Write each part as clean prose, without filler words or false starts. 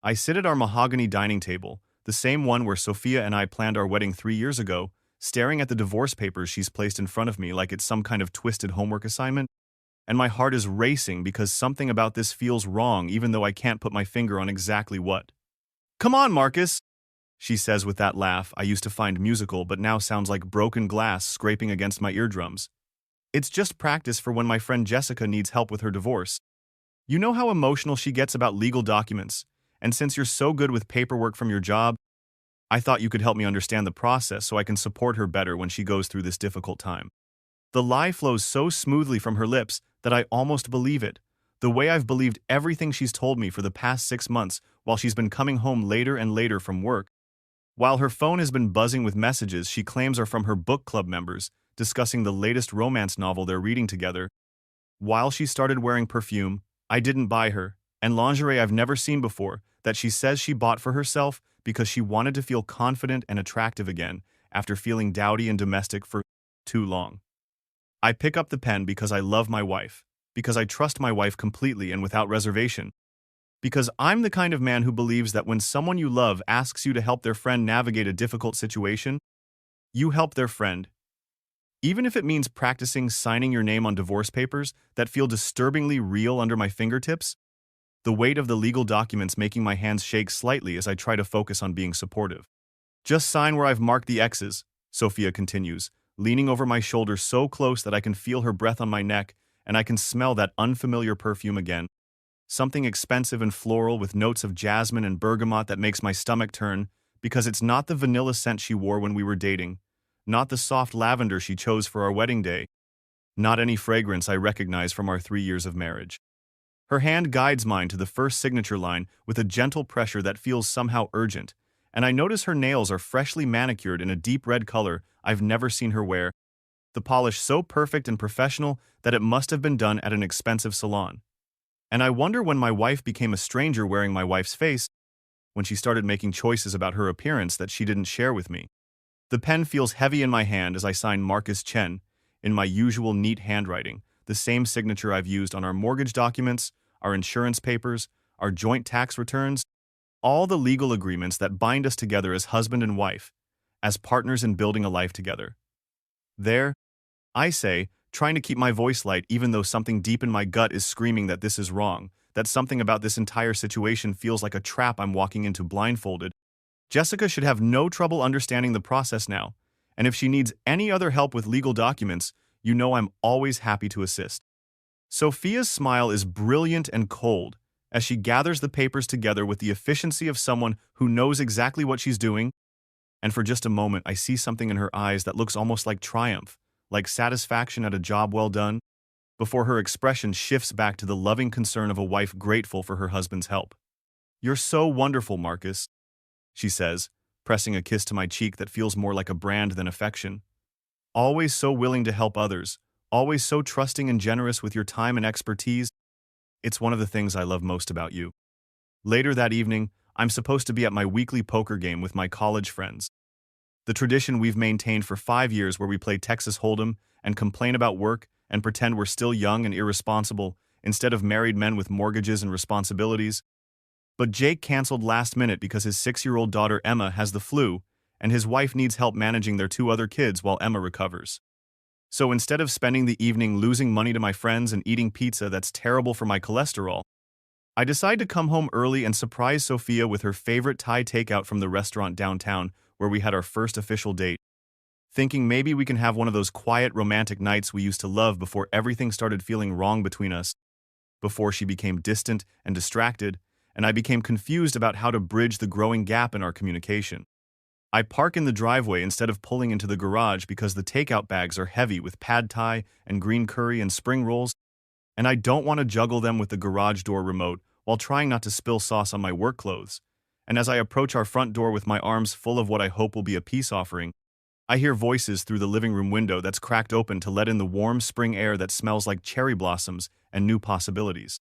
I sit at our mahogany dining table, the same one where Sophia and I planned our wedding 3 years ago, staring at the divorce papers she's placed in front of me like it's some kind of twisted homework assignment, and my heart is racing because something about this feels wrong even though I can't put my finger on exactly what. "Come on, Marcus," she says with that laugh I used to find musical but now sounds like broken glass scraping against my eardrums. "It's just practice for when my friend Jessica needs help with her divorce. You know how emotional she gets about legal documents, and since you're so good with paperwork from your job, I thought you could help me understand the process so I can support her better when she goes through this difficult time." The lie flows so smoothly from her lips that I almost believe it, the way I've believed everything she's told me for the past 6 months while she's been coming home later and later from work. While her phone has been buzzing with messages she claims are from her book club members, discussing the latest romance novel they're reading together. While she started wearing perfume I didn't buy her, and lingerie I've never seen before that she says she bought for herself because she wanted to feel confident and attractive again after feeling dowdy and domestic for too long. I pick up the pen because I love my wife, because I trust my wife completely and without reservation, because I'm the kind of man who believes that when someone you love asks you to help their friend navigate a difficult situation, you help their friend. Even if it means practicing signing your name on divorce papers that feel disturbingly real under my fingertips, the weight of the legal documents making my hands shake slightly as I try to focus on being supportive. "Just sign where I've marked the X's," Sophia continues, leaning over my shoulder so close that I can feel her breath on my neck and I can smell that unfamiliar perfume again. Something expensive and floral with notes of jasmine and bergamot that makes my stomach turn because it's not the vanilla scent she wore when we were dating, not the soft lavender she chose for our wedding day, not any fragrance I recognize from our 3 years of marriage. Her hand guides mine to the first signature line with a gentle pressure that feels somehow urgent, and I notice her nails are freshly manicured in a deep red color I've never seen her wear, the polish so perfect and professional that it must have been done at an expensive salon. And I wonder when my wife became a stranger wearing my wife's face, when she started making choices about her appearance that she didn't share with me. The pen feels heavy in my hand as I sign Marcus Chen, in my usual neat handwriting, the same signature I've used on our mortgage documents, our insurance papers, our joint tax returns, all the legal agreements that bind us together as husband and wife, as partners in building a life together. "There," I say, trying to keep my voice light even though something deep in my gut is screaming that this is wrong, that something about this entire situation feels like a trap I'm walking into blindfolded. Jessica should have no trouble understanding the process now, and if she needs any other help with legal documents, you know I'm always happy to assist. Sophia's smile is brilliant and cold as she gathers the papers together with the efficiency of someone who knows exactly what she's doing, and for just a moment I see something in her eyes that looks almost like triumph, like satisfaction at a job well done, before her expression shifts back to the loving concern of a wife grateful for her husband's help. "You're so wonderful, Marcus," she says, pressing a kiss to my cheek that feels more like a brand than affection. "Always so willing to help others, always so trusting and generous with your time and expertise. It's one of the things I love most about you." Later that evening, I'm supposed to be at my weekly poker game with my college friends. The tradition we've maintained for 5 years where we play Texas Hold'em and complain about work and pretend we're still young and irresponsible instead of married men with mortgages and responsibilities. But Jake canceled last minute because his 6-year-old daughter Emma has the flu and his wife needs help managing their 2 other kids while Emma recovers. So instead of spending the evening losing money to my friends and eating pizza that's terrible for my cholesterol, I decide to come home early and surprise Sophia with her favorite Thai takeout from the restaurant downtown where we had our first official date, thinking maybe we can have one of those quiet romantic nights we used to love before everything started feeling wrong between us, before she became distant and distracted, and I became confused about how to bridge the growing gap in our communication. I park in the driveway instead of pulling into the garage because the takeout bags are heavy with pad thai and green curry and spring rolls, and I don't want to juggle them with the garage door remote while trying not to spill sauce on my work clothes. And as I approach our front door with my arms full of what I hope will be a peace offering, I hear voices through the living room window that's cracked open to let in the warm spring air that smells like cherry blossoms and new possibilities.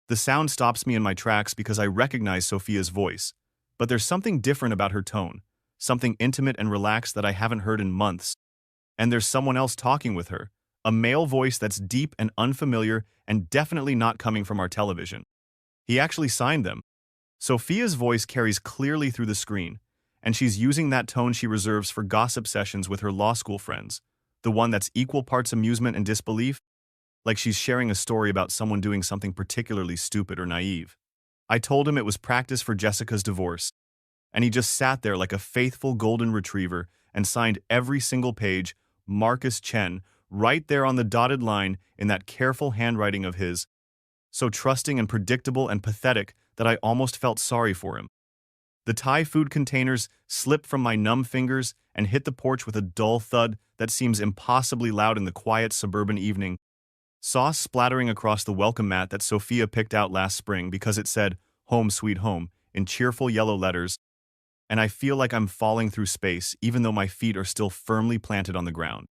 The sound stops me in my tracks because I recognize Sophia's voice, but there's something different about her tone, something intimate and relaxed that I haven't heard in months. And there's someone else talking with her, a male voice that's deep and unfamiliar and definitely not coming from our television. He actually signed them, Sophia's voice carries clearly through the screen, and she's using that tone she reserves for gossip sessions with her law school friends, the one that's equal parts amusement and disbelief, like she's sharing a story about someone doing something particularly stupid or naive. I told him it was practice for Jessica's divorce, and he just sat there like a faithful golden retriever and signed every single page, Marcus Chen, right there on the dotted line in that careful handwriting of his, so trusting and predictable and pathetic that I almost felt sorry for him. The Thai food containers slipped from my numb fingers and hit the porch with a dull thud that seems impossibly loud in the quiet suburban evening, sauce splattering across the welcome mat that Sophia picked out last spring because it said, "Home Sweet Home," in cheerful yellow letters, and I feel like I'm falling through space even though my feet are still firmly planted on the ground.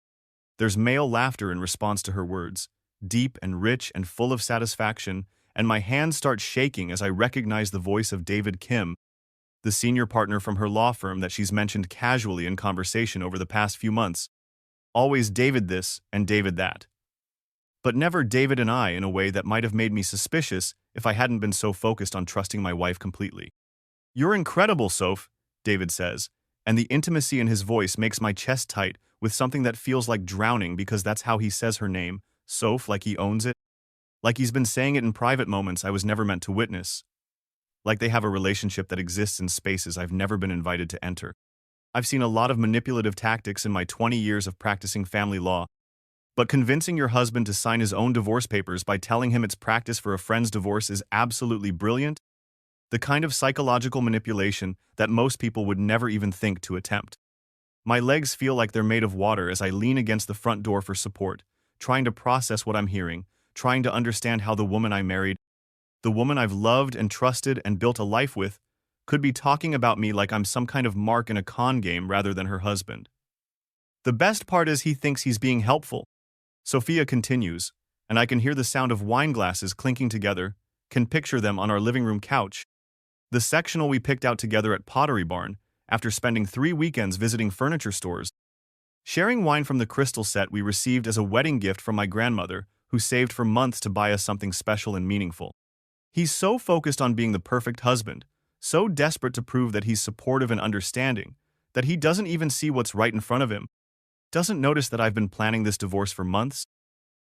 There's male laughter in response to her words, deep and rich and full of satisfaction, and my hands start shaking as I recognize the voice of David Kim, the senior partner from her law firm that she's mentioned casually in conversation over the past few months. Always David this and David that. But never David and I in a way that might have made me suspicious if I hadn't been so focused on trusting my wife completely. "You're incredible, Soph," David says, and the intimacy in his voice makes my chest tight with something that feels like drowning because that's how he says her name, Soph, like he owns it. Like he's been saying it in private moments I was never meant to witness. Like they have a relationship that exists in spaces I've never been invited to enter. I've seen a lot of manipulative tactics in my 20 years of practicing family law, but convincing your husband to sign his own divorce papers by telling him it's practice for a friend's divorce is absolutely brilliant. The kind of psychological manipulation that most people would never even think to attempt. My legs feel like they're made of water as I lean against the front door for support, trying to process what I'm hearing, trying to understand how the woman I married, the woman I've loved and trusted and built a life with, could be talking about me like I'm some kind of mark in a con game rather than her husband. The best part is he thinks he's being helpful. Sophia continues, and I can hear the sound of wine glasses clinking together, can picture them on our living room couch. The sectional we picked out together at Pottery Barn, after spending 3 weekends visiting furniture stores. Sharing wine from the crystal set we received as a wedding gift from my grandmother, who saved for months to buy us something special and meaningful. He's so focused on being the perfect husband, so desperate to prove that he's supportive and understanding, that he doesn't even see what's right in front of him. Doesn't notice that I've been planning this divorce for months,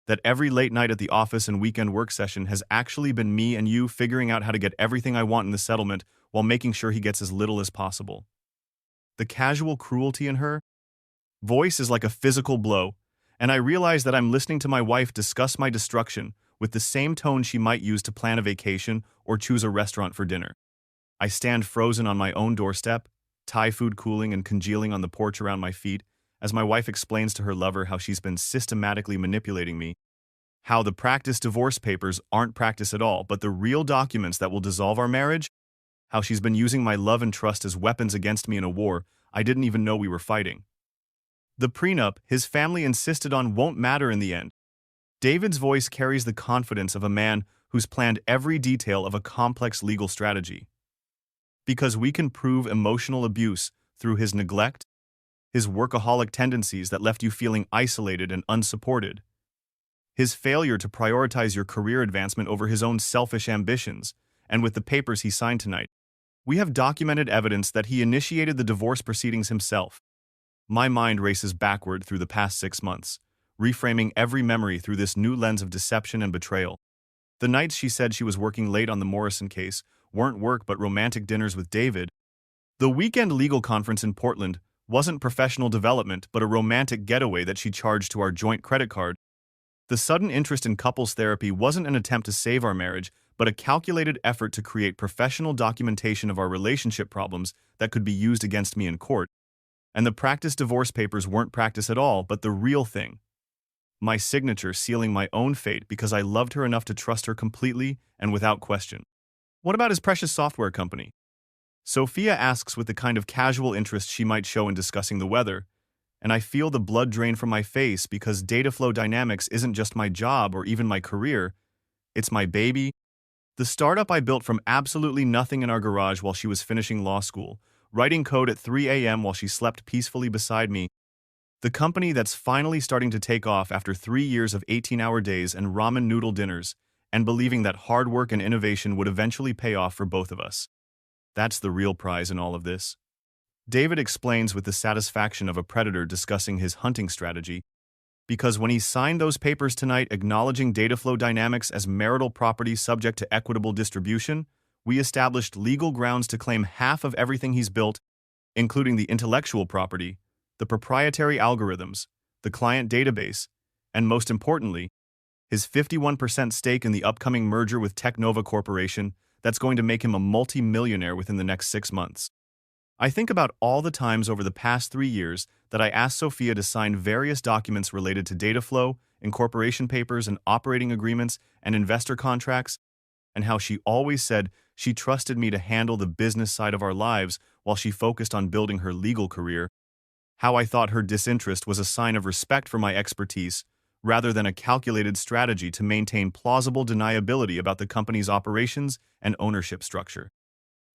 that every late night at the office and weekend work session has actually been me and you figuring out how to get everything I want in the settlement while making sure he gets as little as possible. The casual cruelty in her voice is like a physical blow, and I realize that I'm listening to my wife discuss my destruction with the same tone she might use to plan a vacation or choose a restaurant for dinner. I stand frozen on my own doorstep, Thai food cooling and congealing on the porch around my feet, as my wife explains to her lover how she's been systematically manipulating me, how the practice divorce papers aren't practice at all, but the real documents that will dissolve our marriage, how she's been using my love and trust as weapons against me in a war I didn't even know we were fighting. The prenup his family insisted on won't matter in the end. David's voice carries the confidence of a man who's planned every detail of a complex legal strategy. Because we can prove emotional abuse through his neglect, his workaholic tendencies that left you feeling isolated and unsupported, his failure to prioritize your career advancement over his own selfish ambitions, and with the papers he signed tonight, we have documented evidence that he initiated the divorce proceedings himself. My mind races backward through the past 6 months, reframing every memory through this new lens of deception and betrayal. The nights she said she was working late on the Morrison case weren't work but romantic dinners with David. The weekend legal conference in Portland wasn't professional development but a romantic getaway that she charged to our joint credit card. The sudden interest in couples therapy wasn't an attempt to save our marriage, but a calculated effort to create professional documentation of our relationship problems that could be used against me in court. And the practice divorce papers weren't practice at all, but the real thing. My signature sealing my own fate because I loved her enough to trust her completely and without question. What about his precious software company? Sophia asks with the kind of casual interest she might show in discussing the weather, and I feel the blood drain from my face because data flow dynamics isn't just my job or even my career, it's my baby. The startup I built from absolutely nothing in our garage while she was finishing law school, writing code at 3 a.m. while she slept peacefully beside me. The company that's finally starting to take off after 3 years of 18-hour days and ramen noodle dinners, and believing that hard work and innovation would eventually pay off for both of us. That's the real prize in all of this. David explains with the satisfaction of a predator discussing his hunting strategy, because when he signed those papers tonight acknowledging data flow dynamics as marital property subject to equitable distribution, we established legal grounds to claim half of everything he's built, including the intellectual property, the proprietary algorithms, the client database, and most importantly, his 51% stake in the upcoming merger with Technova Corporation that's going to make him a multi-millionaire within the next 6 months. I think about all the times over the past 3 years that I asked Sophia to sign various documents related to data flow, incorporation papers and operating agreements and investor contracts, and how she always said she trusted me to handle the business side of our lives while she focused on building her legal career, how I thought her disinterest was a sign of respect for my expertise rather than a calculated strategy to maintain plausible deniability about the company's operations and ownership structure.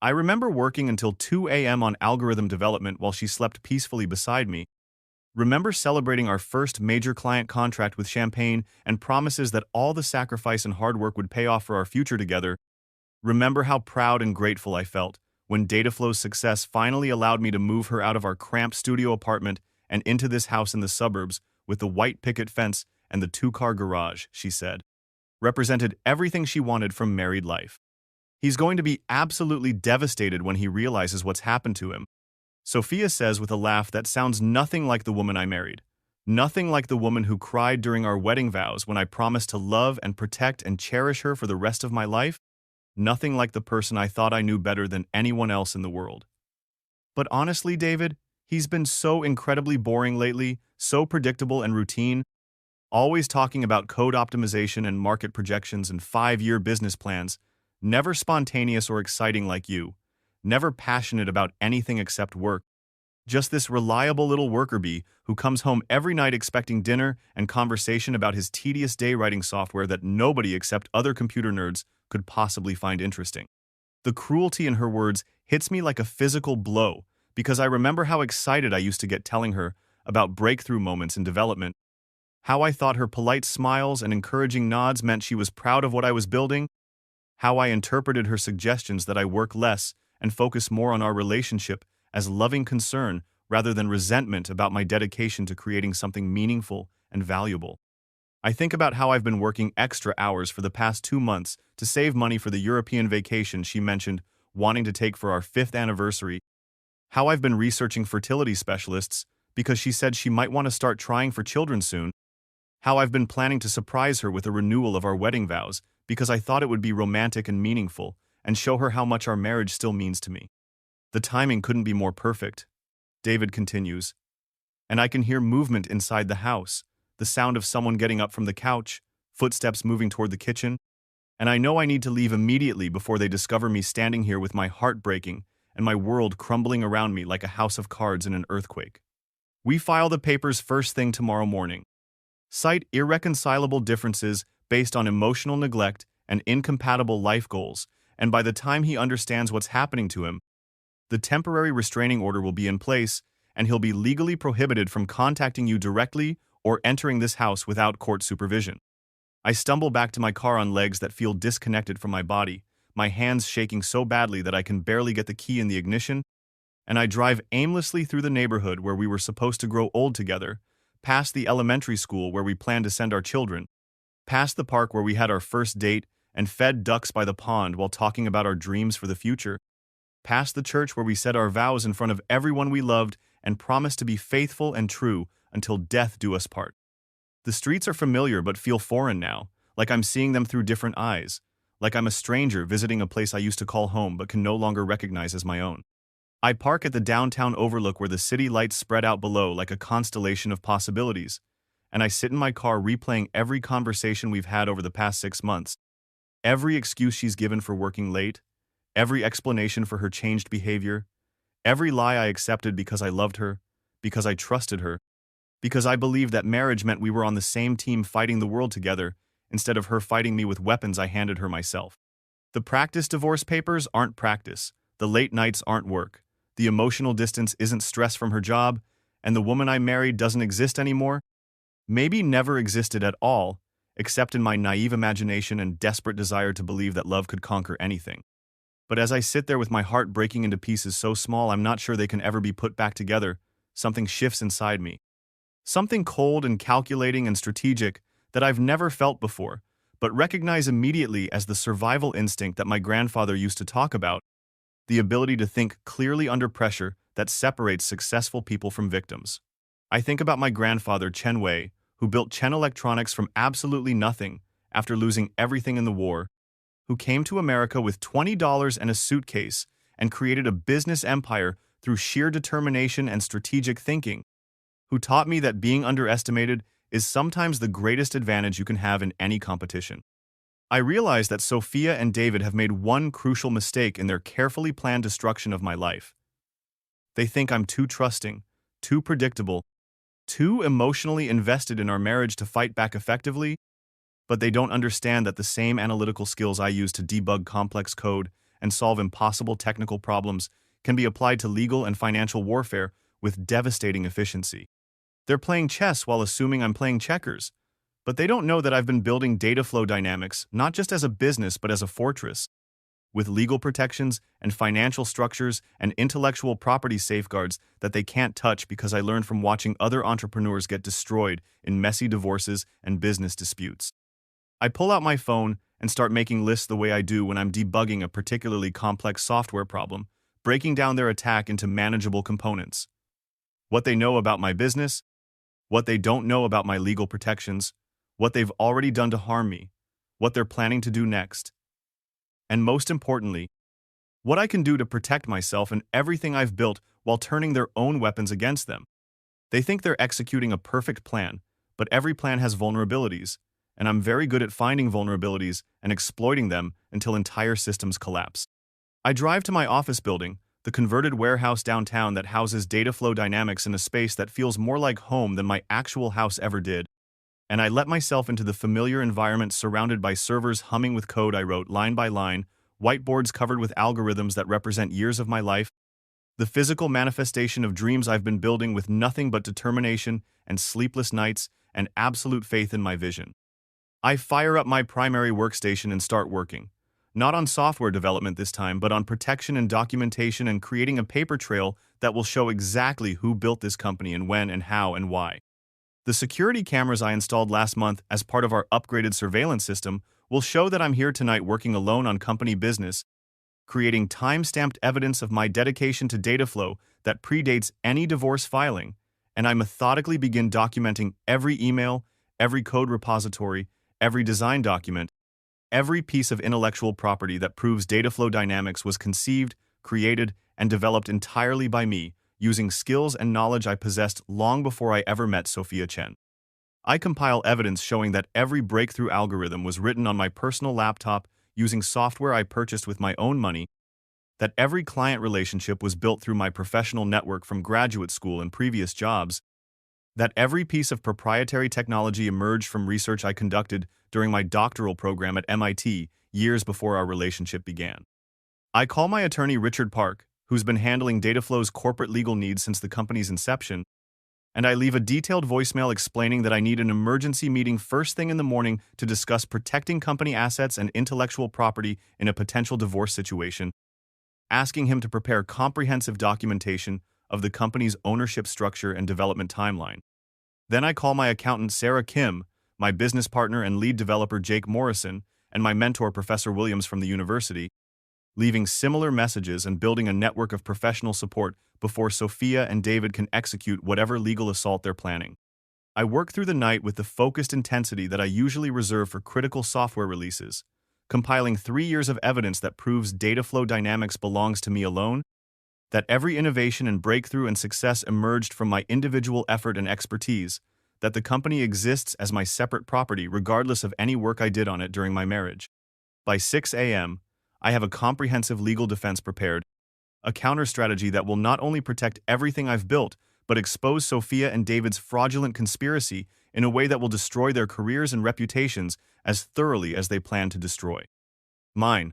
I remember working until 2 a.m. on algorithm development while she slept peacefully beside me. Remember celebrating our first major client contract with champagne and promises that all the sacrifice and hard work would pay off for our future together. Remember how proud and grateful I felt when Dataflow's success finally allowed me to move her out of our cramped studio apartment and into this house in the suburbs with the white picket fence and the 2-car garage, she said. Represented everything she wanted from married life. He's going to be absolutely devastated when he realizes what's happened to him. Sophia says with a laugh that sounds nothing like the woman I married. Nothing like the woman who cried during our wedding vows when I promised to love and protect and cherish her for the rest of my life. Nothing like the person I thought I knew better than anyone else in the world. But honestly, David, he's been so incredibly boring lately, so predictable and routine, always talking about code optimization and market projections and 5-year business plans, never spontaneous or exciting like you, never passionate about anything except work. Just this reliable little worker bee who comes home every night expecting dinner and conversation about his tedious day writing software that nobody except other computer nerds could possibly find interesting. The cruelty in her words hits me like a physical blow because I remember how excited I used to get telling her about breakthrough moments in development, how I thought her polite smiles and encouraging nods meant she was proud of what I was building, how I interpreted her suggestions that I work less and focus more on our relationship as loving concern rather than resentment about my dedication to creating something meaningful and valuable. I think about how I've been working extra hours for the past 2 months to save money for the European vacation she mentioned wanting to take for our 5th anniversary, how I've been researching fertility specialists because she said she might want to start trying for children soon, how I've been planning to surprise her with a renewal of our wedding vows because I thought it would be romantic and meaningful and show her how much our marriage still means to me. The timing couldn't be more perfect, David continues. And I can hear movement inside the house, the sound of someone getting up from the couch, footsteps moving toward the kitchen, and I know I need to leave immediately before they discover me standing here with my heart breaking and my world crumbling around me like a house of cards in an earthquake. We file the papers first thing tomorrow morning. Cite irreconcilable differences based on emotional neglect and incompatible life goals, and by the time he understands what's happening to him, the temporary restraining order will be in place, and he'll be legally prohibited from contacting you directly or entering this house without court supervision. I stumble back to my car on legs that feel disconnected from my body, my hands shaking so badly that I can barely get the key in the ignition, and I drive aimlessly through the neighborhood where we were supposed to grow old together, past the elementary school where we planned to send our children, past the park where we had our first date and fed ducks by the pond while talking about our dreams for the future, past the church where we said our vows in front of everyone we loved and promised to be faithful and true until death do us part. The streets are familiar but feel foreign now, like I'm seeing them through different eyes, like I'm a stranger visiting a place I used to call home but can no longer recognize as my own. I park at the downtown overlook where the city lights spread out below like a constellation of possibilities, and I sit in my car replaying every conversation we've had over the past 6 months, every excuse she's given for working late, every explanation for her changed behavior, every lie I accepted because I loved her, because I trusted her, because I believed that marriage meant we were on the same team fighting the world together instead of her fighting me with weapons I handed her myself. The practice divorce papers aren't practice, the late nights aren't work, the emotional distance isn't stress from her job, and the woman I married doesn't exist anymore, maybe never existed at all, except in my naive imagination and desperate desire to believe that love could conquer anything. But as I sit there with my heart breaking into pieces so small I'm not sure they can ever be put back together, something shifts inside me. Something cold and calculating and strategic that I've never felt before, but recognize immediately as the survival instinct that my grandfather used to talk about, the ability to think clearly under pressure that separates successful people from victims. I think about my grandfather, Chen Wei, who built Chen Electronics from absolutely nothing after losing everything in the war, who came to America with $20 and a suitcase and created a business empire through sheer determination and strategic thinking, who taught me that being underestimated is sometimes the greatest advantage you can have in any competition. I realize that Sophia and David have made one crucial mistake in their carefully planned destruction of my life. They think I'm too trusting, too predictable, too emotionally invested in our marriage to fight back effectively, but they don't understand that the same analytical skills I use to debug complex code and solve impossible technical problems can be applied to legal and financial warfare with devastating efficiency. They're playing chess while assuming I'm playing checkers, but they don't know that I've been building data flow dynamics not just as a business but as a fortress, with legal protections and financial structures and intellectual property safeguards that they can't touch because I learned from watching other entrepreneurs get destroyed in messy divorces and business disputes. I pull out my phone and start making lists the way I do when I'm debugging a particularly complex software problem, breaking down their attack into manageable components. What they know about my business, what they don't know about my legal protections, what they've already done to harm me, what they're planning to do next, and most importantly, what I can do to protect myself and everything I've built while turning their own weapons against them. They think they're executing a perfect plan, but every plan has vulnerabilities, and I'm very good at finding vulnerabilities and exploiting them until entire systems collapse. I drive to my office building, the converted warehouse downtown that houses data flow dynamics in a space that feels more like home than my actual house ever did, and I let myself into the familiar environment surrounded by servers humming with code I wrote line by line, whiteboards covered with algorithms that represent years of my life, the physical manifestation of dreams I've been building with nothing but determination and sleepless nights and absolute faith in my vision. I fire up my primary workstation and start working. Not on software development this time, but on protection and documentation and creating a paper trail that will show exactly who built this company and when and how and why. The security cameras I installed last month as part of our upgraded surveillance system will show that I'm here tonight working alone on company business, creating time-stamped evidence of my dedication to data flow that predates any divorce filing, and I methodically begin documenting every email, every code repository, every design document, every piece of intellectual property that proves data flow dynamics was conceived, created, and developed entirely by me, using skills and knowledge I possessed long before I ever met Sophia Chen. I compile evidence showing that every breakthrough algorithm was written on my personal laptop using software I purchased with my own money, that every client relationship was built through my professional network from graduate school and previous jobs, that every piece of proprietary technology emerged from research I conducted during my doctoral program at MIT years before our relationship began. I call my attorney Richard Park, who's been handling Dataflow's corporate legal needs since the company's inception, and I leave a detailed voicemail explaining that I need an emergency meeting first thing in the morning to discuss protecting company assets and intellectual property in a potential divorce situation, asking him to prepare comprehensive documentation of the company's ownership structure and development timeline. Then I call my accountant Sarah Kim, my business partner and lead developer Jake Morrison, and my mentor Professor Williams from the university, leaving similar messages and building a network of professional support before Sophia and David can execute whatever legal assault they're planning. I work through the night with the focused intensity that I usually reserve for critical software releases, compiling 3 years of evidence that proves data flow dynamics belongs to me alone, that every innovation and breakthrough and success emerged from my individual effort and expertise, that the company exists as my separate property regardless of any work I did on it during my marriage. By 6 a.m., I have a comprehensive legal defense prepared, a counter strategy that will not only protect everything I've built, but expose Sophia and David's fraudulent conspiracy in a way that will destroy their careers and reputations as thoroughly as they plan to destroy mine.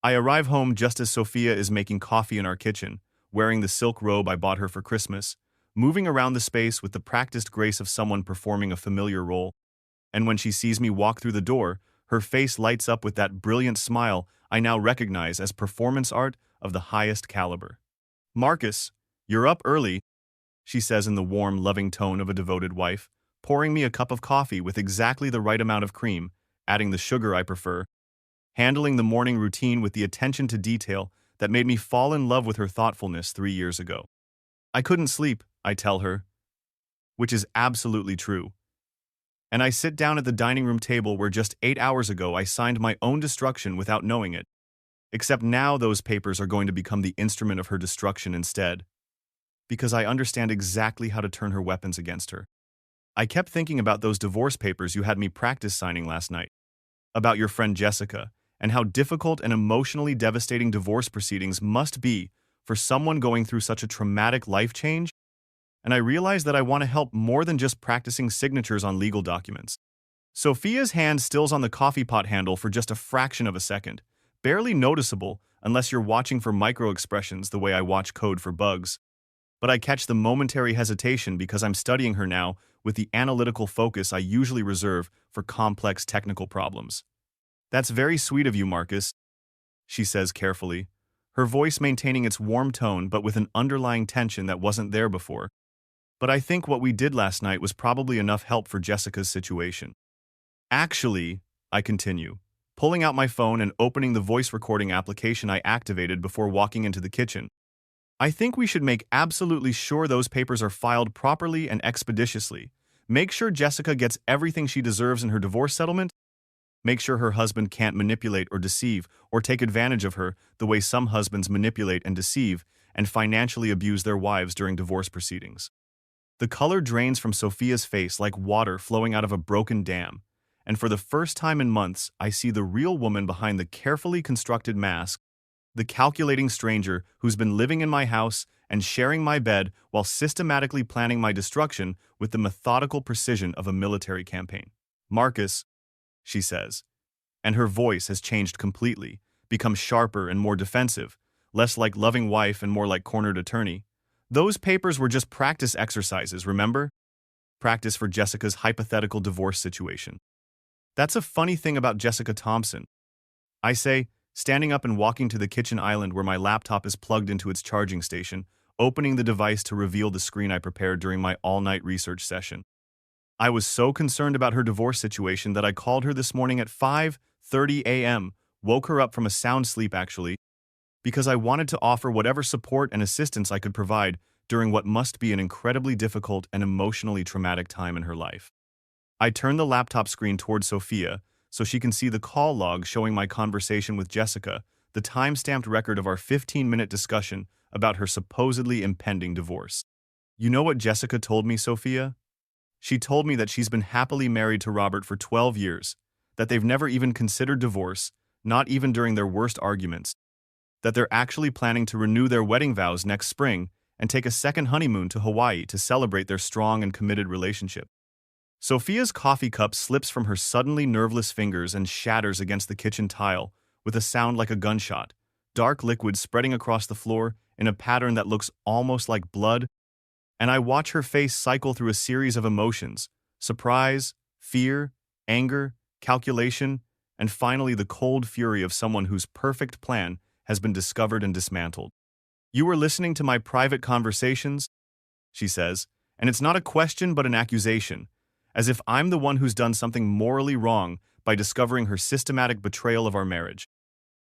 I arrive home just as Sophia is making coffee in our kitchen, wearing the silk robe I bought her for Christmas, moving around the space with the practiced grace of someone performing a familiar role. And when she sees me walk through the door, her face lights up with that brilliant smile I now recognize as performance art of the highest caliber. Marcus, you're up early, she says in the warm, loving tone of a devoted wife, pouring me a cup of coffee with exactly the right amount of cream, adding the sugar I prefer, handling the morning routine with the attention to detail that made me fall in love with her thoughtfulness 3 years ago. I couldn't sleep, I tell her, which is absolutely true. And I sit down at the dining room table where just 8 hours ago I signed my own destruction without knowing it. Except now those papers are going to become the instrument of her destruction instead. Because I understand exactly how to turn her weapons against her. I kept thinking about those divorce papers you had me practice signing last night. About your friend Jessica, and how difficult and emotionally devastating divorce proceedings must be for someone going through such a traumatic life change. And I realized that I want to help more than just practicing signatures on legal documents. Sophia's hand stills on the coffee pot handle for just a fraction of a second, barely noticeable unless you're watching for micro-expressions the way I watch code for bugs. But I catch the momentary hesitation because I'm studying her now with the analytical focus I usually reserve for complex technical problems. That's very sweet of you, Marcus, she says carefully, her voice maintaining its warm tone but with an underlying tension that wasn't there before. But I think what we did last night was probably enough help for Jessica's situation. Actually, I continue, pulling out my phone and opening the voice recording application I activated before walking into the kitchen. I think we should make absolutely sure those papers are filed properly and expeditiously. Make sure Jessica gets everything she deserves in her divorce settlement. Make sure her husband can't manipulate or deceive or take advantage of her the way some husbands manipulate and deceive and financially abuse their wives during divorce proceedings. The color drains from Sophia's face like water flowing out of a broken dam, and for the first time in months, I see the real woman behind the carefully constructed mask, the calculating stranger who's been living in my house and sharing my bed while systematically planning my destruction with the methodical precision of a military campaign. Marcus, she says, and her voice has changed completely, become sharper and more defensive, less like loving wife and more like cornered attorney. Those papers were just practice exercises, remember? Practice for Jessica's hypothetical divorce situation. That's a funny thing about Jessica Thompson, I say, standing up and walking to the kitchen island where my laptop is plugged into its charging station, opening the device to reveal the screen I prepared during my all-night research session. I was so concerned about her divorce situation that I called her this morning at 5:30 a.m., woke her up from a sound sleep actually, because I wanted to offer whatever support and assistance I could provide during what must be an incredibly difficult and emotionally traumatic time in her life. I turn the laptop screen toward Sophia so she can see the call log showing my conversation with Jessica, the time-stamped record of our 15-minute discussion about her supposedly impending divorce. You know what Jessica told me, Sophia? She told me that she's been happily married to Robert for 12 years, that they've never even considered divorce, not even during their worst arguments, that they're actually planning to renew their wedding vows next spring and take a second honeymoon to Hawaii to celebrate their strong and committed relationship. Sophia's coffee cup slips from her suddenly nerveless fingers and shatters against the kitchen tile with a sound like a gunshot, dark liquid spreading across the floor in a pattern that looks almost like blood, and I watch her face cycle through a series of emotions: surprise, fear, anger, calculation, and finally the cold fury of someone whose perfect plan has been discovered and dismantled. You were listening to my private conversations, she says, and it's not a question but an accusation, as if I'm the one who's done something morally wrong by discovering her systematic betrayal of our marriage.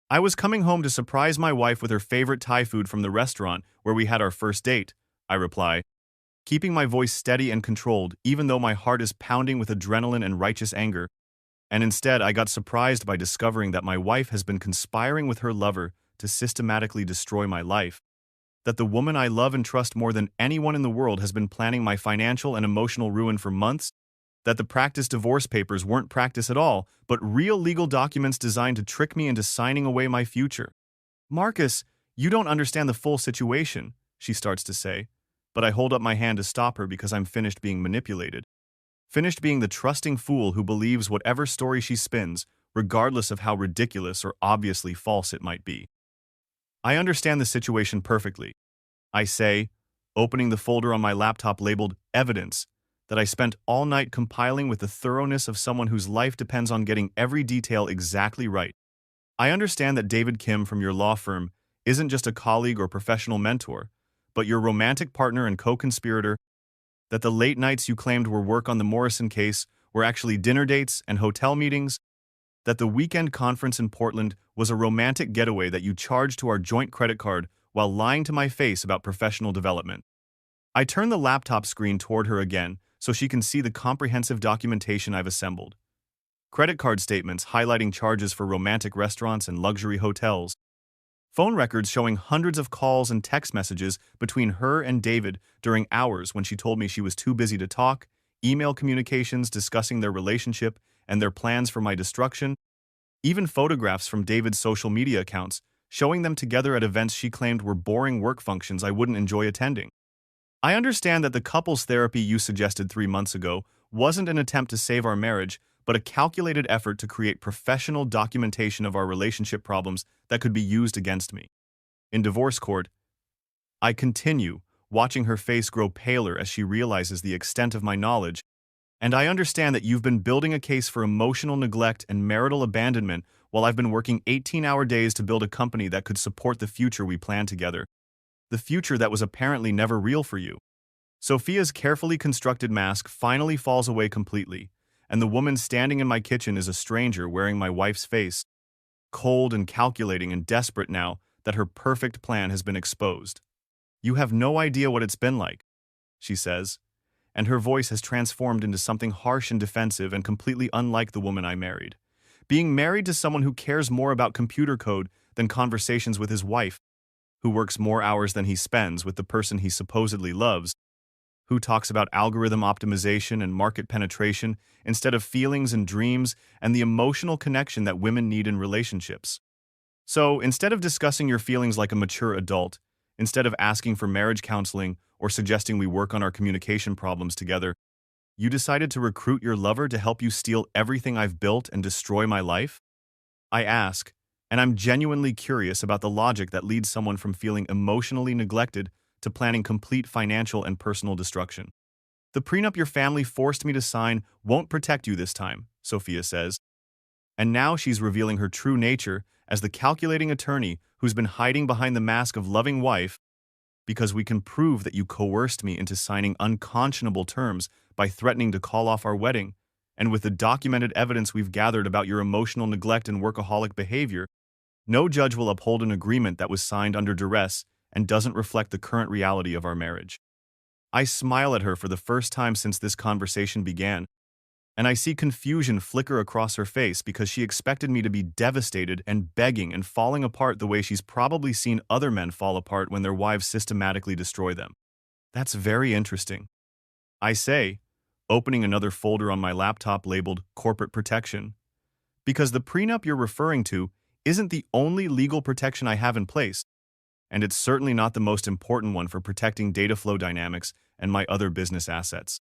I was coming home to surprise my wife with her favorite Thai food from the restaurant where we had our first date, I reply, keeping my voice steady and controlled even though my heart is pounding with adrenaline and righteous anger, and instead I got surprised by discovering that my wife has been conspiring with her lover to systematically destroy my life, that the woman I love and trust more than anyone in the world has been planning my financial and emotional ruin for months, that the practice divorce papers weren't practice at all, but real legal documents designed to trick me into signing away my future. Marcus, you don't understand the full situation, she starts to say, but I hold up my hand to stop her because I'm finished being manipulated. Finished being the trusting fool who believes whatever story she spins, regardless of how ridiculous or obviously false it might be. I understand the situation perfectly, I say, opening the folder on my laptop labeled Evidence, that I spent all night compiling with the thoroughness of someone whose life depends on getting every detail exactly right. I understand that David Kim from your law firm isn't just a colleague or professional mentor, but your romantic partner and co-conspirator, that the late nights you claimed were work on the Morrison case were actually dinner dates and hotel meetings, that the weekend conference in Portland was a romantic getaway that you charged to our joint credit card while lying to my face about professional development. I turn the laptop screen toward her again so she can see the comprehensive documentation I've assembled. Credit card statements highlighting charges for romantic restaurants and luxury hotels. Phone records showing hundreds of calls and text messages between her and David during hours when she told me she was too busy to talk, email communications discussing their relationship and their plans for my destruction, even photographs from David's social media accounts showing them together at events she claimed were boring work functions I wouldn't enjoy attending. I understand that the couples therapy you suggested 3 months ago wasn't an attempt to save our marriage, but a calculated effort to create professional documentation of our relationship problems that could be used against me. In divorce court, I continue, watching her face grow paler as she realizes the extent of my knowledge, and I understand that you've been building a case for emotional neglect and marital abandonment while I've been working 18-hour days to build a company that could support the future we planned together, the future that was apparently never real for you. Sophia's carefully constructed mask finally falls away completely, and the woman standing in my kitchen is a stranger wearing my wife's face, cold and calculating and desperate now that her perfect plan has been exposed. "You have no idea what it's been like," she says, and her voice has transformed into something harsh and defensive and completely unlike the woman I married. Being married to someone who cares more about computer code than conversations with his wife, who works more hours than he spends with the person he supposedly loves, who talks about algorithm optimization and market penetration instead of feelings and dreams and the emotional connection that women need in relationships. So, instead of discussing your feelings like a mature adult, instead of asking for marriage counseling or suggesting we work on our communication problems together, you decided to recruit your lover to help you steal everything I've built and destroy my life? I ask, and I'm genuinely curious about the logic that leads someone from feeling emotionally neglected to planning complete financial and personal destruction. "The prenup your family forced me to sign won't protect you this time," Sophia says. And now she's revealing her true nature as the calculating attorney who's been hiding behind the mask of loving wife, "because we can prove that you coerced me into signing unconscionable terms by threatening to call off our wedding, and with the documented evidence we've gathered about your emotional neglect and workaholic behavior, no judge will uphold an agreement that was signed under duress and doesn't reflect the current reality of our marriage." I smile at her for the first time since this conversation began, and I see confusion flicker across her face because she expected me to be devastated and begging and falling apart the way she's probably seen other men fall apart when their wives systematically destroy them. "That's very interesting," I say, opening another folder on my laptop labeled Corporate Protection, "because the prenup you're referring to isn't the only legal protection I have in place, and it's certainly not the most important one for protecting data flow dynamics and my other business assets."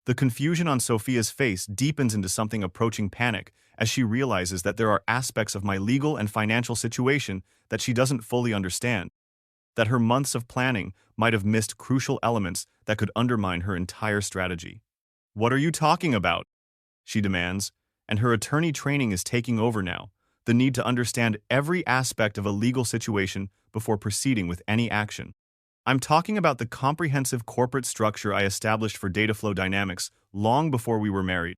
The confusion on Sophia's face deepens into something approaching panic as she realizes that there are aspects of my legal and financial situation that she doesn't fully understand, that her months of planning might have missed crucial elements that could undermine her entire strategy. "What are you talking about?" she demands, and her attorney training is taking over now, the need to understand every aspect of a legal situation before proceeding with any action. "I'm talking about the comprehensive corporate structure I established for data flow dynamics long before we were married,"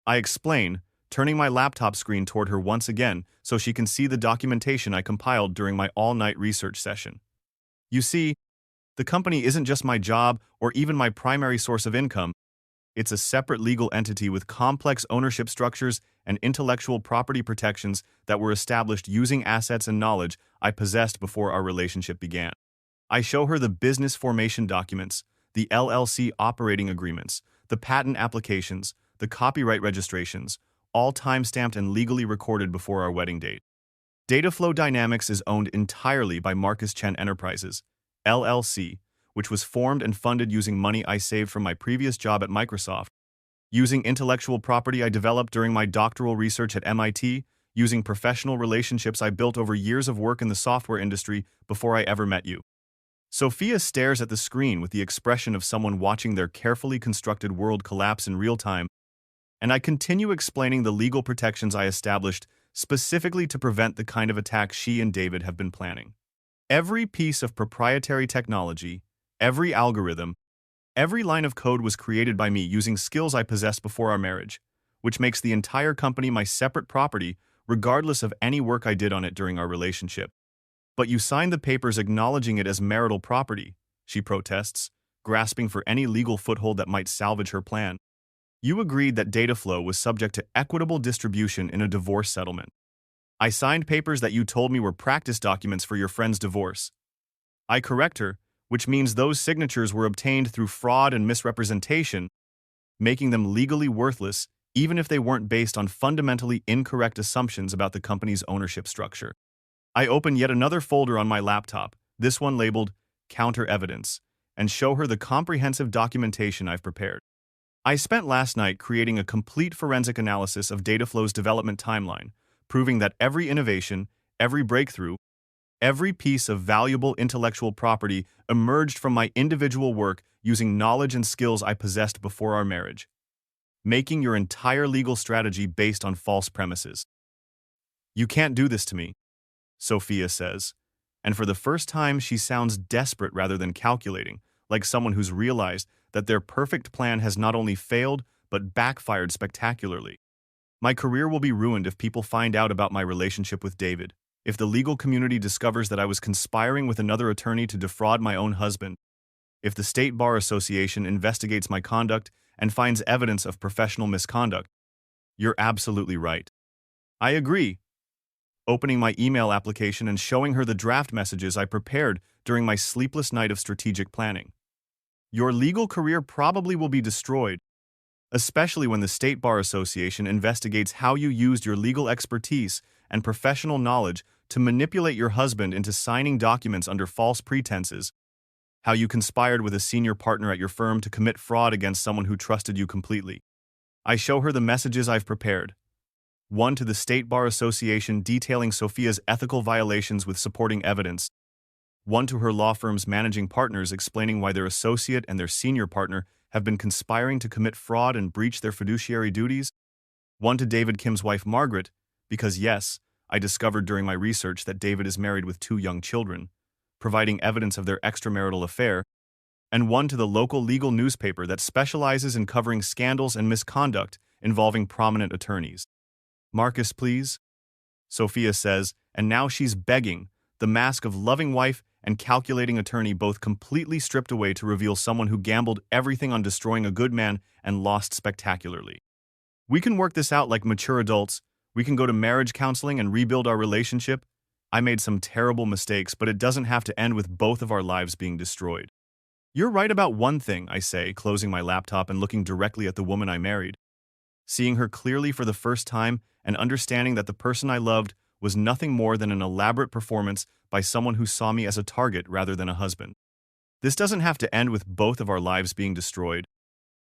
I explain, turning my laptop screen toward her once again so she can see the documentation I compiled during my all-night research session. "You see, the company isn't just my job or even my primary source of income. It's a separate legal entity with complex ownership structures and intellectual property protections that were established using assets and knowledge I possessed before our relationship began." I show her the business formation documents, the LLC operating agreements, the patent applications, the copyright registrations, all time-stamped and legally recorded before our wedding date. Dataflow Dynamics is owned entirely by Marcus Chen Enterprises, LLC, which was formed and funded using money I saved from my previous job at Microsoft, using intellectual property I developed during my doctoral research at MIT, using professional relationships I built over years of work in the software industry before I ever met you. Sophia stares at the screen with the expression of someone watching their carefully constructed world collapse in real time, and I continue explaining the legal protections I established specifically to prevent the kind of attack she and David have been planning. Every piece of proprietary technology, every algorithm, every line of code was created by me using skills I possessed before our marriage, which makes the entire company my separate property, regardless of any work I did on it during our relationship. But you signed the papers acknowledging it as marital property, she protests, grasping for any legal foothold that might salvage her plan. You agreed that data flow was subject to equitable distribution in a divorce settlement. I signed papers that you told me were practice documents for your friend's divorce. I correct her, which means those signatures were obtained through fraud and misrepresentation, making them legally worthless even if they weren't based on fundamentally incorrect assumptions about the company's ownership structure. I open yet another folder on my laptop, this one labeled Counter Evidence, and show her the comprehensive documentation I've prepared. I spent last night creating a complete forensic analysis of Dataflow's development timeline, proving that every innovation, every breakthrough, every piece of valuable intellectual property emerged from my individual work using knowledge and skills I possessed before our marriage, making your entire legal strategy based on false premises. You can't do this to me, Sophia says, and for the first time she sounds desperate rather than calculating, like someone who's realized that their perfect plan has not only failed but backfired spectacularly. My career will be ruined if people find out about my relationship with David, if the legal community discovers that I was conspiring with another attorney to defraud my own husband, if the State Bar Association investigates my conduct and finds evidence of professional misconduct. You're absolutely right. I agree. Opening my email application and showing her the draft messages I prepared during my sleepless night of strategic planning. Your legal career probably will be destroyed, especially when the State Bar Association investigates how you used your legal expertise and professional knowledge to manipulate your husband into signing documents under false pretenses, how you conspired with a senior partner at your firm to commit fraud against someone who trusted you completely. I show her the messages I've prepared. One to the State Bar Association detailing Sophia's ethical violations with supporting evidence. One to her law firm's managing partners explaining why their associate and their senior partner have been conspiring to commit fraud and breach their fiduciary duties. One to David Kim's wife Margaret, because yes, I discovered during my research that David is married with 2 young children, providing evidence of their extramarital affair. And one to the local legal newspaper that specializes in covering scandals and misconduct involving prominent attorneys. Marcus, please, Sophia says, and now she's begging, the mask of loving wife and calculating attorney both completely stripped away to reveal someone who gambled everything on destroying a good man and lost spectacularly. We can work this out like mature adults. We can go to marriage counseling and rebuild our relationship. I made some terrible mistakes, but it doesn't have to end with both of our lives being destroyed. You're right about one thing, I say, closing my laptop and looking directly at the woman I married. Seeing her clearly for the first time and understanding that the person I loved was nothing more than an elaborate performance by someone who saw me as a target rather than a husband. This doesn't have to end with both of our lives being destroyed.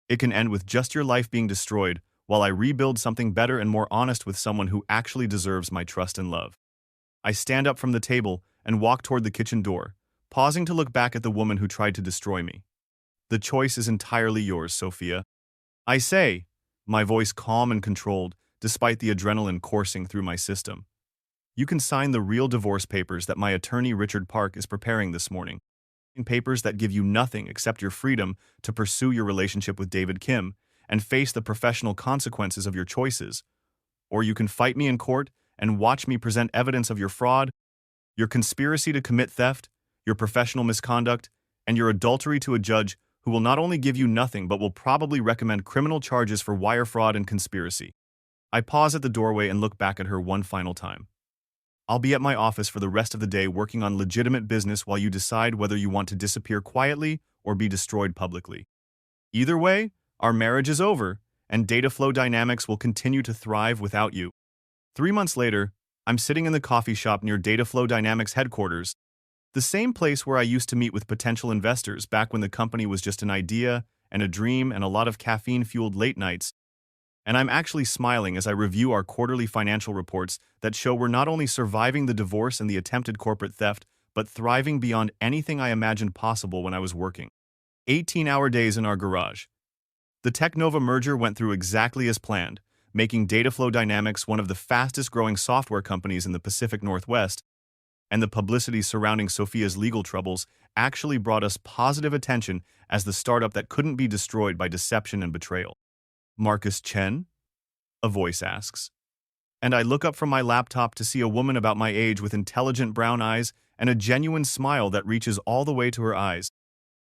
It can end with just your life being destroyed while I rebuild something better and more honest with someone who actually deserves my trust and love. I stand up from the table and walk toward the kitchen door, pausing to look back at the woman who tried to destroy me. The choice is entirely yours, Sophia. I say, my voice calm and controlled, despite the adrenaline coursing through my system. You can sign the real divorce papers that my attorney Richard Park is preparing this morning. Papers that give you nothing except your freedom to pursue your relationship with David Kim and face the professional consequences of your choices. Or you can fight me in court and watch me present evidence of your fraud, your conspiracy to commit theft, your professional misconduct, and your adultery to a judge who will not only give you nothing but will probably recommend criminal charges for wire fraud and conspiracy. I pause at the doorway and look back at her one final time. I'll be at my office for the rest of the day working on legitimate business while you decide whether you want to disappear quietly or be destroyed publicly. Either way, our marriage is over, and data flow dynamics will continue to thrive without you. 3 months later, I'm sitting in the coffee shop near Data Flow Dynamics headquarters, the same place where I used to meet with potential investors back when the company was just an idea and a dream and a lot of caffeine-fueled late nights. And I'm actually smiling as I review our quarterly financial reports that show we're not only surviving the divorce and the attempted corporate theft, but thriving beyond anything I imagined possible when I was working. 18-hour days in our garage. The Technova merger went through exactly as planned, making Dataflow Dynamics one of the fastest-growing software companies in the Pacific Northwest, and the publicity surrounding Sophia's legal troubles actually brought us positive attention as the startup that couldn't be destroyed by deception and betrayal. Marcus Chen? A voice asks. And I look up from my laptop to see a woman about my age with intelligent brown eyes and a genuine smile that reaches all the way to her eyes,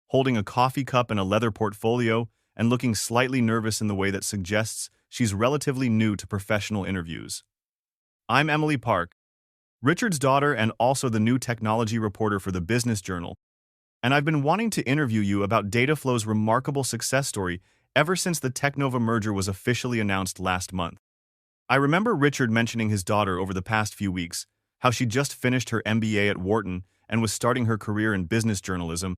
holding a coffee cup and a leather portfolio and looking slightly nervous in the way that suggests she's relatively new to professional interviews. I'm Emily Park, Richard's daughter and also the new technology reporter for the Business Journal, and I've been wanting to interview you about Dataflow's remarkable success story ever since the Technova merger was officially announced last month. I remember Richard mentioning his daughter over the past few weeks, how she just finished her MBA at Wharton and was starting her career in business journalism,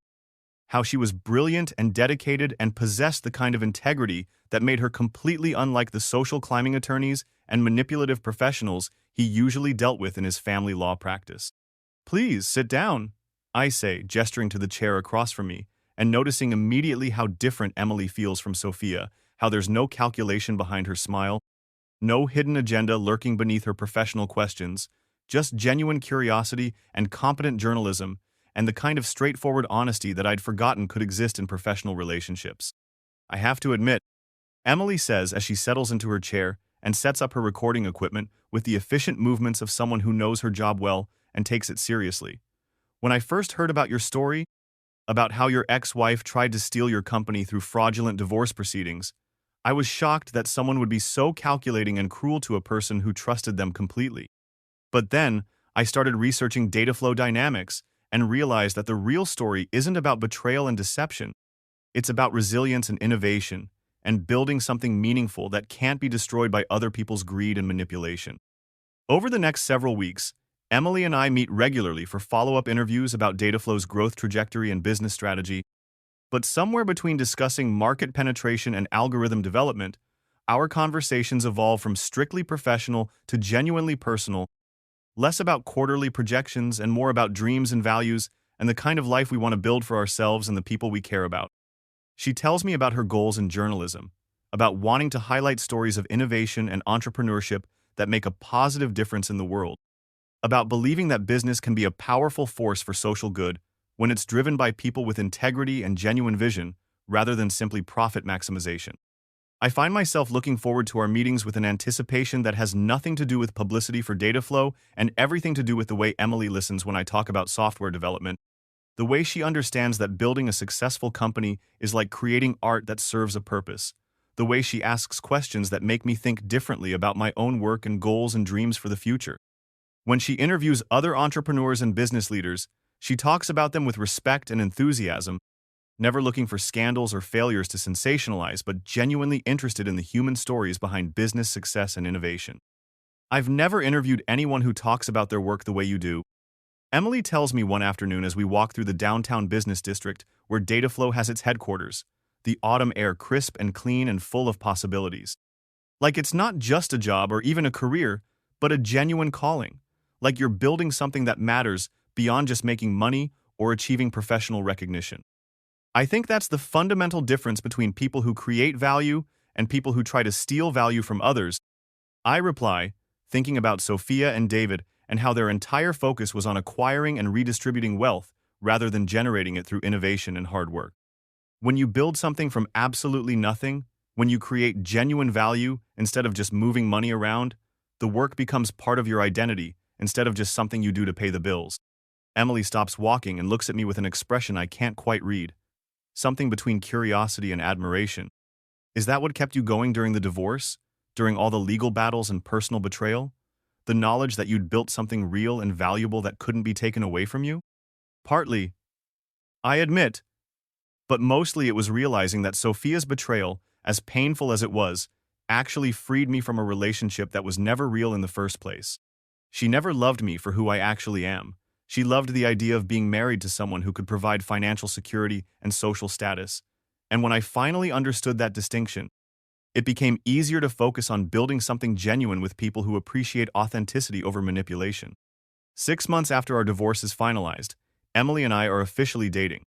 how she was brilliant and dedicated and possessed the kind of integrity that made her completely unlike the social climbing attorneys and manipulative professionals he usually dealt with in his family law practice. "Please, sit down," I say, gesturing to the chair across from me, and noticing immediately how different Emily feels from Sophia, how there's no calculation behind her smile, no hidden agenda lurking beneath her professional questions, just genuine curiosity and competent journalism, and the kind of straightforward honesty that I'd forgotten could exist in professional relationships. "I have to admit," Emily says as she settles into her chair and sets up her recording equipment with the efficient movements of someone who knows her job well and takes it seriously. "When I first heard about your story, about how your ex-wife tried to steal your company through fraudulent divorce proceedings, I was shocked that someone would be so calculating and cruel to a person who trusted them completely. But then, I started researching Dataflow Dynamics and realized that the real story isn't about betrayal and deception. It's about resilience and innovation, and building something meaningful that can't be destroyed by other people's greed and manipulation." Over the next several weeks, Emily and I meet regularly for follow-up interviews about Dataflow's growth trajectory and business strategy. But somewhere between discussing market penetration and algorithm development, our conversations evolve from strictly professional to genuinely personal, less about quarterly projections and more about dreams and values and the kind of life we want to build for ourselves and the people we care about. She tells me about her goals in journalism, about wanting to highlight stories of innovation and entrepreneurship that make a positive difference in the world, about believing that business can be a powerful force for social good when it's driven by people with integrity and genuine vision rather than simply profit maximization. I find myself looking forward to our meetings with an anticipation that has nothing to do with publicity for Dataflow and everything to do with the way Emily listens when I talk about software development, the way she understands that building a successful company is like creating art that serves a purpose, the way she asks questions that make me think differently about my own work and goals and dreams for the future. When she interviews other entrepreneurs and business leaders, she talks about them with respect and enthusiasm, never looking for scandals or failures to sensationalize, but genuinely interested in the human stories behind business success and innovation. "I've never interviewed anyone who talks about their work the way you do," Emily tells me one afternoon as we walk through the downtown business district where Dataflow has its headquarters, the autumn air crisp and clean and full of possibilities. Like it's not just a job or even a career, but a genuine calling. Like you're building something that matters beyond just making money or achieving professional recognition. I think that's the fundamental difference between people who create value and people who try to steal value from others, I reply, thinking about Sophia and David and how their entire focus was on acquiring and redistributing wealth rather than generating it through innovation and hard work. When you build something from absolutely nothing, when you create genuine value instead of just moving money around, the work becomes part of your identity instead of just something you do to pay the bills. Emily stops walking and looks at me with an expression I can't quite read. Something between curiosity and admiration. Is that what kept you going during the divorce? During all the legal battles and personal betrayal? The knowledge that you'd built something real and valuable that couldn't be taken away from you? Partly, I admit, but mostly it was realizing that Sophia's betrayal, as painful as it was, actually freed me from a relationship that was never real in the first place. She never loved me for who I actually am. She loved the idea of being married to someone who could provide financial security and social status. And when I finally understood that distinction, it became easier to focus on building something genuine with people who appreciate authenticity over manipulation. 6 months after our divorce is finalized, Emily and I are officially dating.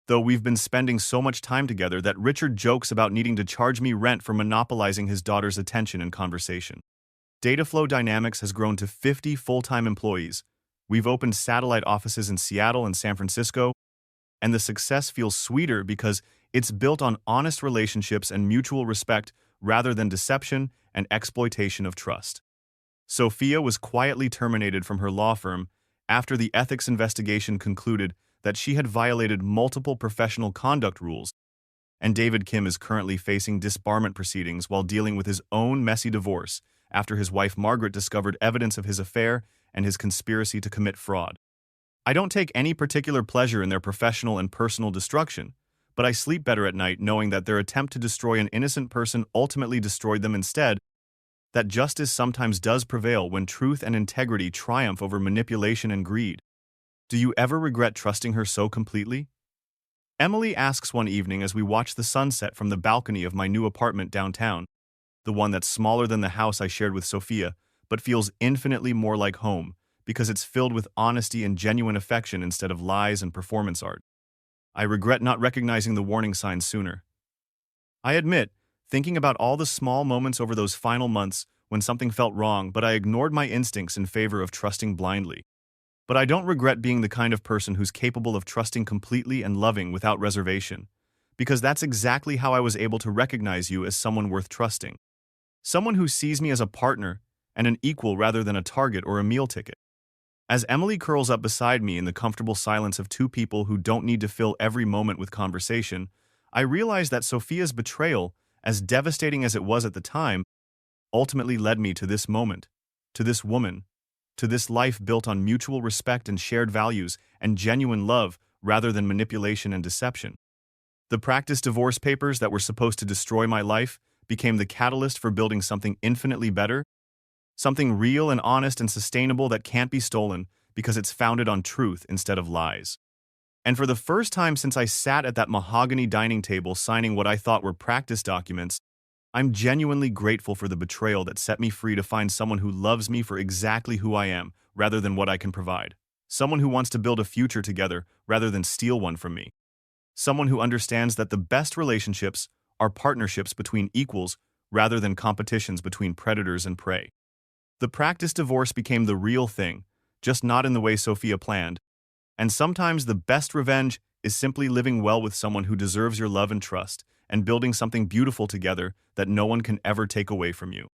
though we've been spending so much time together that Richard jokes about needing to charge me rent for monopolizing his daughter's attention and conversation. Dataflow Dynamics has grown to 50 full-time employees. We've opened satellite offices in Seattle and San Francisco, and the success feels sweeter because it's built on honest relationships and mutual respect rather than deception and exploitation of trust. Sophia was quietly terminated from her law firm after the ethics investigation concluded that she had violated multiple professional conduct rules, and David Kim is currently facing disbarment proceedings while dealing with his own messy divorce after his wife Margaret discovered evidence of his affair and his conspiracy to commit fraud. I don't take any particular pleasure in their professional and personal destruction, but I sleep better at night knowing that their attempt to destroy an innocent person ultimately destroyed them instead, that justice sometimes does prevail when truth and integrity triumph over manipulation and greed. Do you ever regret trusting her so completely? Emily asks one evening as we watch the sunset from the balcony of my new apartment downtown, the one that's smaller than the house I shared with Sophia, but feels infinitely more like home because it's filled with honesty and genuine affection instead of lies and performance art. I regret not recognizing the warning signs sooner. I admit, thinking about all the small moments over those final months when something felt wrong, but I ignored my instincts in favor of trusting blindly. But I don't regret being the kind of person who's capable of trusting completely and loving without reservation, because that's exactly how I was able to recognize you as someone worth trusting. Someone who sees me as a partner and an equal rather than a target or a meal ticket. As Emily curls up beside me in the comfortable silence of two people who don't need to fill every moment with conversation, I realize that Sophia's betrayal, as devastating as it was at the time, ultimately led me to this moment, to this woman, to this life built on mutual respect and shared values and genuine love rather than manipulation and deception. The practice divorce papers that were supposed to destroy my life became the catalyst for building something infinitely better, something real and honest and sustainable that can't be stolen because it's founded on truth instead of lies. And for the first time since I sat at that mahogany dining table signing what I thought were practice documents, I'm genuinely grateful for the betrayal that set me free to find someone who loves me for exactly who I am rather than what I can provide. Someone who wants to build a future together rather than steal one from me. Someone who understands that the best relationships are partnerships between equals rather than competitions between predators and prey. The practice divorce became the real thing, just not in the way Sophia planned. And sometimes the best revenge is simply living well with someone who deserves your love and trust, and building something beautiful together that no one can ever take away from you.